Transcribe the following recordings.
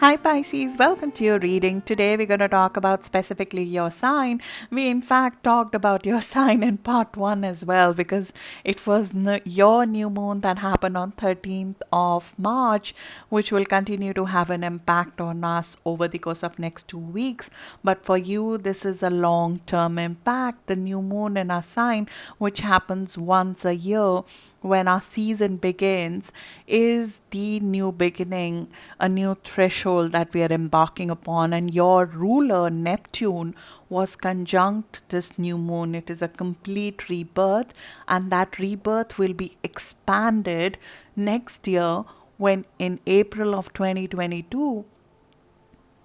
Hi Pisces, welcome to your reading. Today we're going to talk about specifically your sign. We in fact talked about your sign in part 1 as well because it was your new moon that happened on 13th of March, which will continue to have an impact on us over the course of next 2 weeks. But for you, this is a long-term impact. The new moon in our sign, which happens once a year, when our season begins, is the new beginning, a new threshold that we are embarking upon. And your ruler, Neptune, was conjunct this new moon. It is a complete rebirth, and that rebirth will be expanded next year when in April of 2022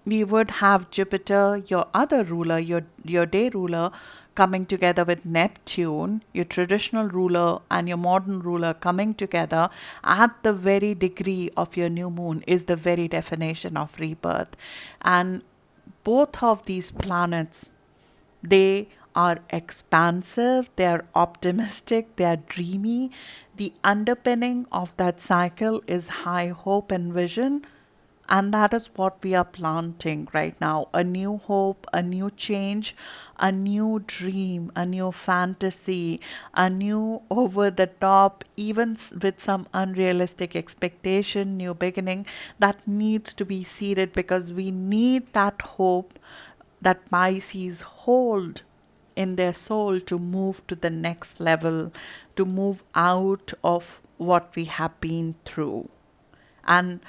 we would have Jupiter, your other ruler, your day ruler, coming together with Neptune, your traditional ruler, and your modern ruler coming together at the very degree of your new moon is the very definition of rebirth. And both of these planets, they are expansive, they are optimistic, they are dreamy. The underpinning of that cycle is high hope and vision, and that is what we are planting right now: a new hope, a new change, a new dream, a new fantasy, a new over the top, even with some unrealistic expectation, new beginning that needs to be seeded because we need that hope that Pisces hold in their soul to move to the next level, to move out of what we have been through. And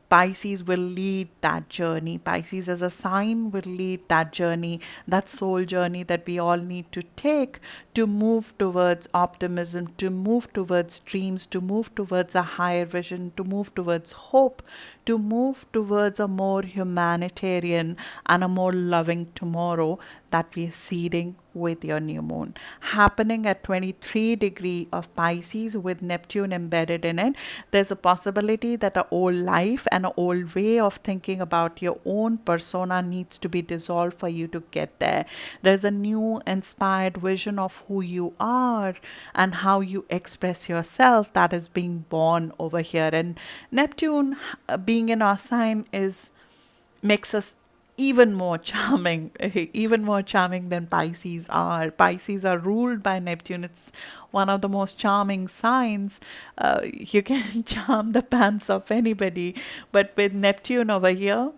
Pisces will lead that journey. Pisces as a sign will lead that journey, that soul journey that we all need to take to move towards optimism, to move towards dreams, to move towards a higher vision, to move towards hope, to move towards a more humanitarian and a more loving tomorrow that we are seeding with your new moon. Happening at 23 degree of Pisces with Neptune embedded in it, there's a possibility that an old life and an old way of thinking about your own persona needs to be dissolved for you to get there. There's a new inspired vision of who you are and how you express yourself that is being born over here. And Neptune being in our sign is makes us even more charming, even more charming than Pisces are. Pisces are ruled by Neptune. It's one of the most charming signs. You can charm the pants of anybody, but with Neptune over here,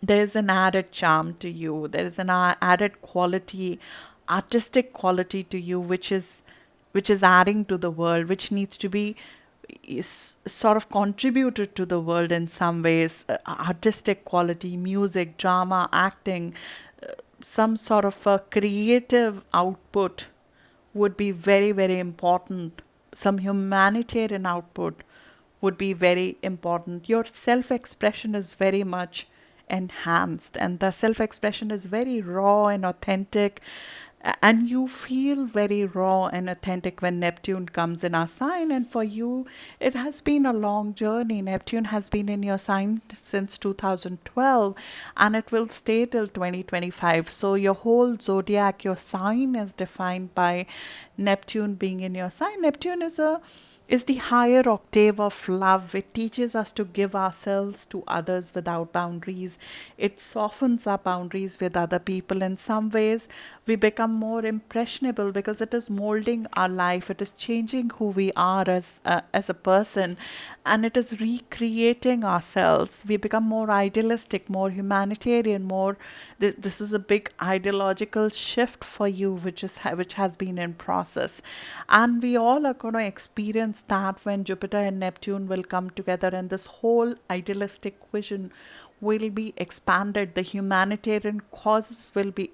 there's an added charm to you. There's an added quality, artistic quality to you, which is adding to the world, which needs to be is sort of contributed to the world in some ways. Artistic quality, music, drama, acting, some sort of a creative output would be very, very important. Some humanitarian output would be very important. Your self expression is very much enhanced, and the self expression is very raw and authentic. And you feel very raw and authentic when Neptune comes in our sign. And for you, it has been a long journey. Neptune has been in your sign since 2012, and it will stay till 2025. So your whole zodiac, your sign, is defined by Neptune being in your sign. Neptune is the higher octave of love. It teaches us to give ourselves to others without boundaries. It softens our boundaries with other people. In some ways, we become more impressionable because it is molding our life. It is changing who we are as a person, and it is recreating ourselves. We become more idealistic, more humanitarian, more. This is a big ideological shift for you, which has been in process, and we all are going to experience that when Jupiter and Neptune will come together, and this whole idealistic vision will be expanded. The humanitarian causes will be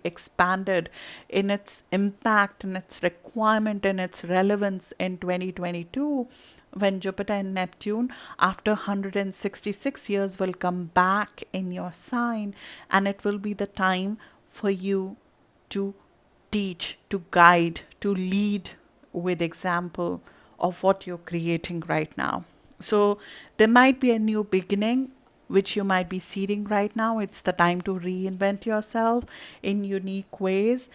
expanded in its impact and its requirement and its relevance in 2022 when Jupiter and Neptune, after 166 years, will come back in your sign, and it will be the time for you to teach, to guide, to lead with example of what you're creating right now. So there might be a new beginning which you might be seeding right now. It's the time to reinvent yourself in unique ways.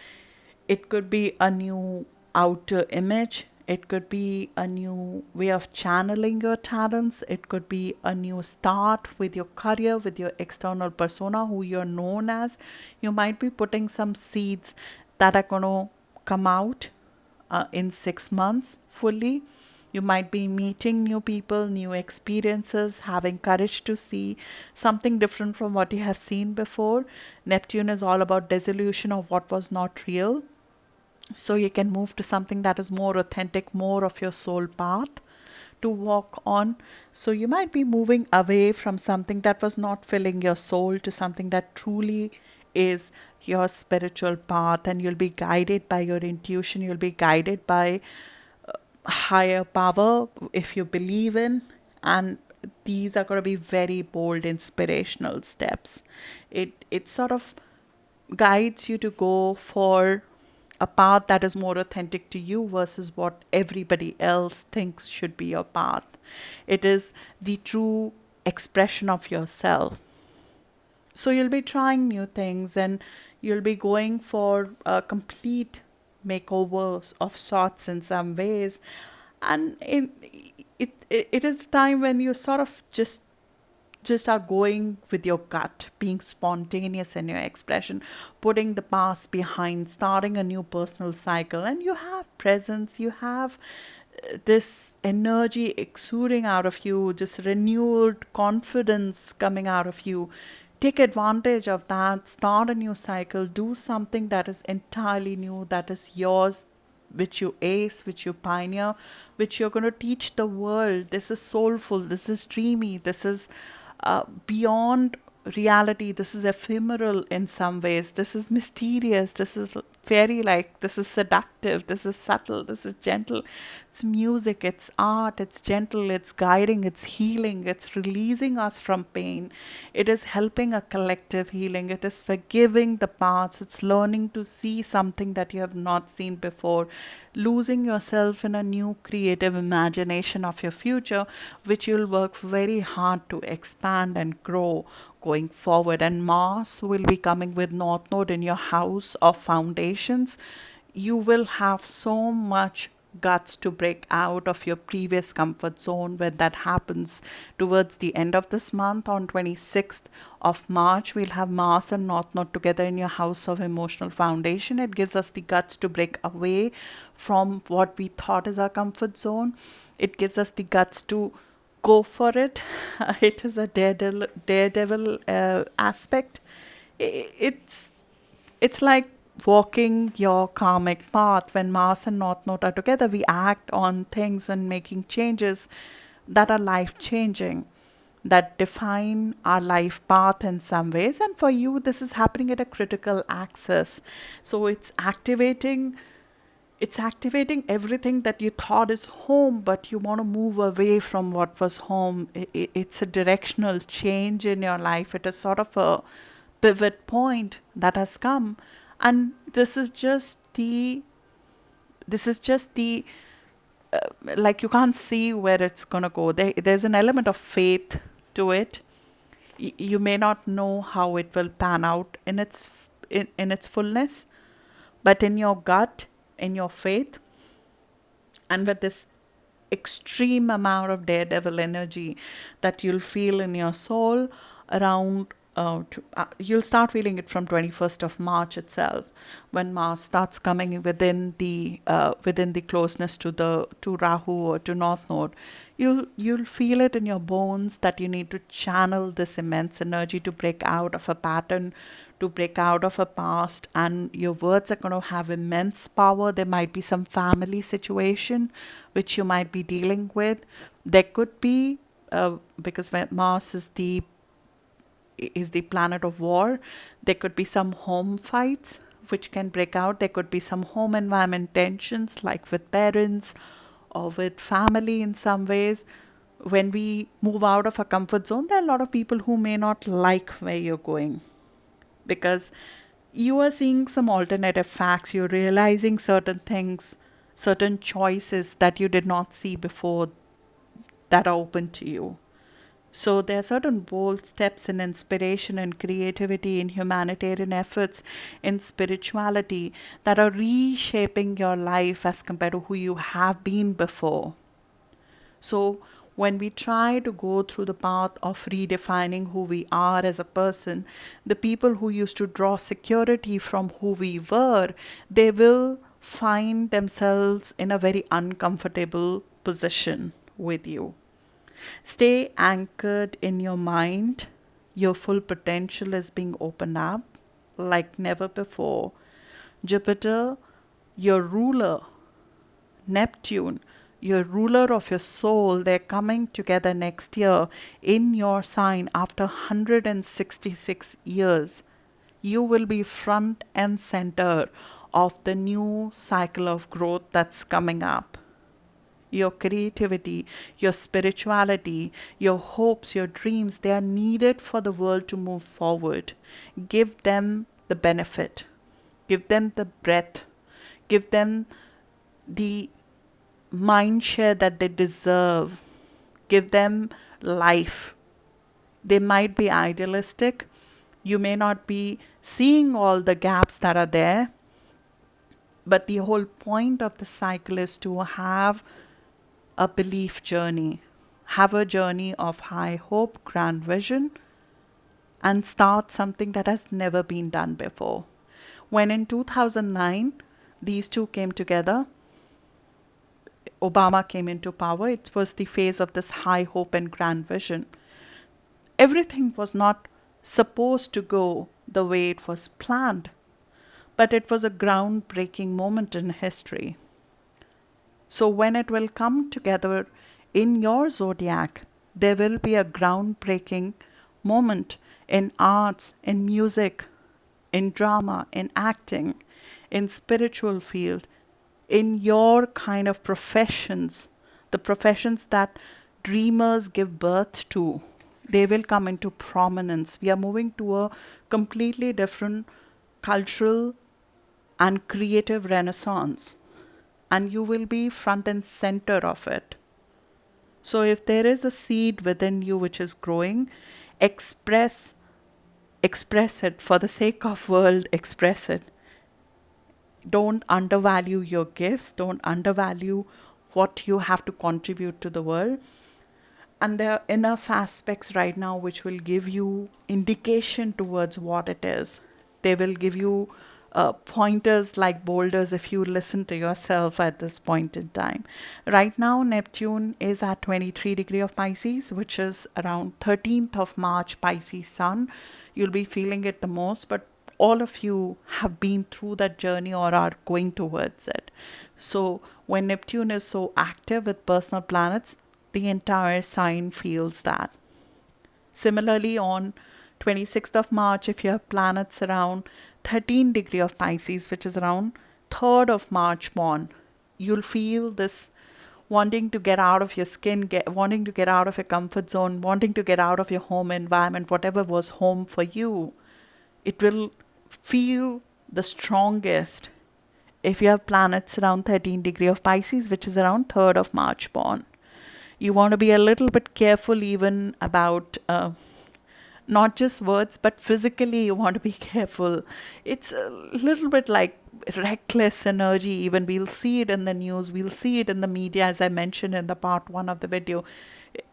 It could be a new outer image. It could be a new way of channeling your talents. It could be a new start with your career, with your external persona, who you're known as. You might be putting some seeds that are going to come out in 6 months fully. You might be meeting new people, new experiences, having courage to see something different from what you have seen before. Neptune is all about dissolution of what was not real, so you can move to something that is more authentic, more of your soul path to walk on. So you might be moving away from something that was not filling your soul to something that truly is your spiritual path, and you'll be guided by your intuition, you'll be guided by higher power if you believe in. And these are going to be very bold inspirational steps. It sort of guides you to go for a path that is more authentic to you versus what everybody else thinks should be your path. It is the true expression of yourself. So you'll be trying new things, and you'll be going for a complete makeover of sorts in some ways. And it is a time when you sort of just are going with your gut, being spontaneous in your expression, putting the past behind, starting a new personal cycle. And you have presence, you have this energy exuding out of you, this renewed confidence coming out of you. Take advantage of that, start a new cycle, do something that is entirely new, that is yours, which you ace, which you pioneer, which you're going to teach the world. This is soulful, this is dreamy, this is beyond reality, this is ephemeral in some ways, this is mysterious, this is fairy like, this is seductive, this is subtle, this is gentle. It's music, it's art, it's gentle, it's guiding, it's healing, it's releasing us from pain. It is helping a collective healing, it is forgiving the past, it's learning to see something that you have not seen before, losing yourself in a new creative imagination of your future, which you'll work very hard to expand and grow going forward. And Mars will be coming with North Node in your house of foundations. You will have so much guts to break out of your previous comfort zone when that happens towards the end of this month. On 26th of March, we'll have Mars and North Node together in your house of emotional foundation. It gives us the guts to break away from what we thought is our comfort zone. It gives us the guts to go for it. It is a daredevil aspect. It's like walking your karmic path. When Mars and North Node are together, we act on things and making changes that are life changing, that define our life path in some ways. And for you, this is happening at a critical axis. So it's activating everything that you thought is home, but you want to move away from what was home. It's a directional change in your life. It is sort of a pivot point that has come. And this is just the like, you can't see where it's going to go. There's an element of faith to it. You may not know how it will pan out in its fullness, but in your gut, in your faith, and with this extreme amount of daredevil energy that you'll feel in your soul around, you'll start feeling it from 21st of March itself, when Mars starts coming within the closeness to Rahu or to North Node. You'll feel it in your bones that you need to channel this immense energy to break out of a pattern, to break out of a past, and your words are going to have immense power. There might be some family situation which you might be dealing with. There could be, because when Mars is the planet of war, there could be some home fights which can break out. There could be some home environment tensions, like with parents or with family in some ways. When we move out of a comfort zone, there are a lot of people who may not like where you're going, because you are seeing some alternative facts, you're realizing certain things, certain choices that you did not see before, that are open to you. So there are certain bold steps in inspiration and creativity, in humanitarian efforts, in spirituality that are reshaping your life as compared to who you have been before. So, when we try to go through the path of redefining who we are as a person, the people who used to draw security from who we were, they will find themselves in a very uncomfortable position with you. Stay anchored in your mind. Your full potential is being opened up like never before. Jupiter, your ruler, Neptune, your ruler of your soul, they're coming together next year in your sign after 166 years. You will be front and center of the new cycle of growth that's coming up. Your creativity, your spirituality, your hopes, your dreams, they are needed for the world to move forward. Give them the benefit, give them the breath, give them the mind share that they deserve, give them life. They might be idealistic, you may not be seeing all the gaps that are there, but the whole point of the cycle is to have a belief journey, have a journey of high hope, grand vision, and start something that has never been done before. When in 2009 these two came together, Obama came into power, it was the phase of this high hope and grand vision. Everything was not supposed to go the way it was planned, but it was a groundbreaking moment in history. So, when it will come together in your zodiac, there will be a groundbreaking moment in arts, in music, in drama, in acting, in spiritual field, in your kind of professions, the professions that dreamers give birth to, they will come into prominence. We are moving to a completely different cultural and creative renaissance, and you will be front and center of it. So if there is a seed within you which is growing, express express it for the sake of world, express it. Don't undervalue your gifts, don't undervalue what you have to contribute to the world. And there are enough aspects right now which will give you indication towards what it is. They will give you pointers like boulders if you listen to yourself at this point in time. Right now, Neptune is at 23 degree of Pisces, which is around 13th of March Pisces sun. You'll be feeling it the most, but all of you have been through that journey or are going towards it. So when Neptune is so active with personal planets, the entire sign feels that. Similarly, on 26th of March, if you have planets around 13 degree of Pisces, which is around 3rd of March born, you'll feel this wanting to get out of your skin, wanting to get out of your comfort zone, wanting to get out of your home environment, whatever was home for you. It will feel the strongest if you have planets around 13 degree of Pisces, which is around 3rd of March born. You want to be a little bit careful even about not just words, but physically you want to be careful. It's a little bit like reckless energy. Even we'll see it in the news, we'll see it in the media, as I mentioned in the part one of the video.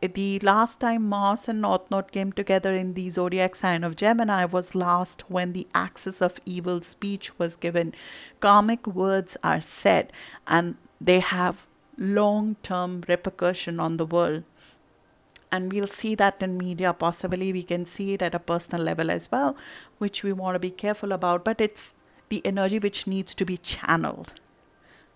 The last time Mars and North Node came together in the zodiac sign of Gemini was last when the axis of evil speech was given. Karmic words are said and they have long term repercussion on the world. And we'll see that in media, possibly we can see it at a personal level as well, which we want to be careful about. But it's the energy which needs to be channeled,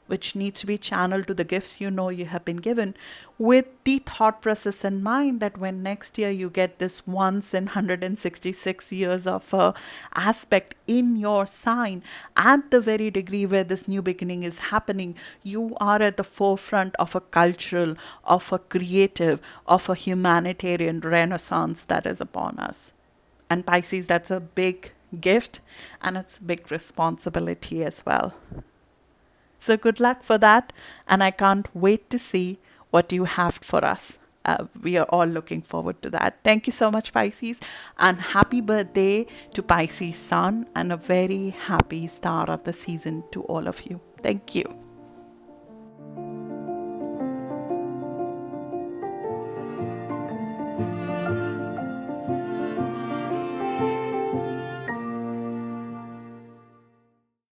which needs to be channeled to the gifts you know you have been given, with the thought process in mind that when next year you get this once in 166 years of aspect in your sign, at the very degree where this new beginning is happening, you are at the forefront of a cultural, of a creative, of a humanitarian renaissance that is upon us. And Pisces, that's a big gift and it's big responsibility as well. So good luck for that, and I can't wait to see what you have for us. we are all looking forward to that. Thank you so much, Pisces, and happy birthday to Pisces Sun, and a very happy start of the season to all of you. Thank you.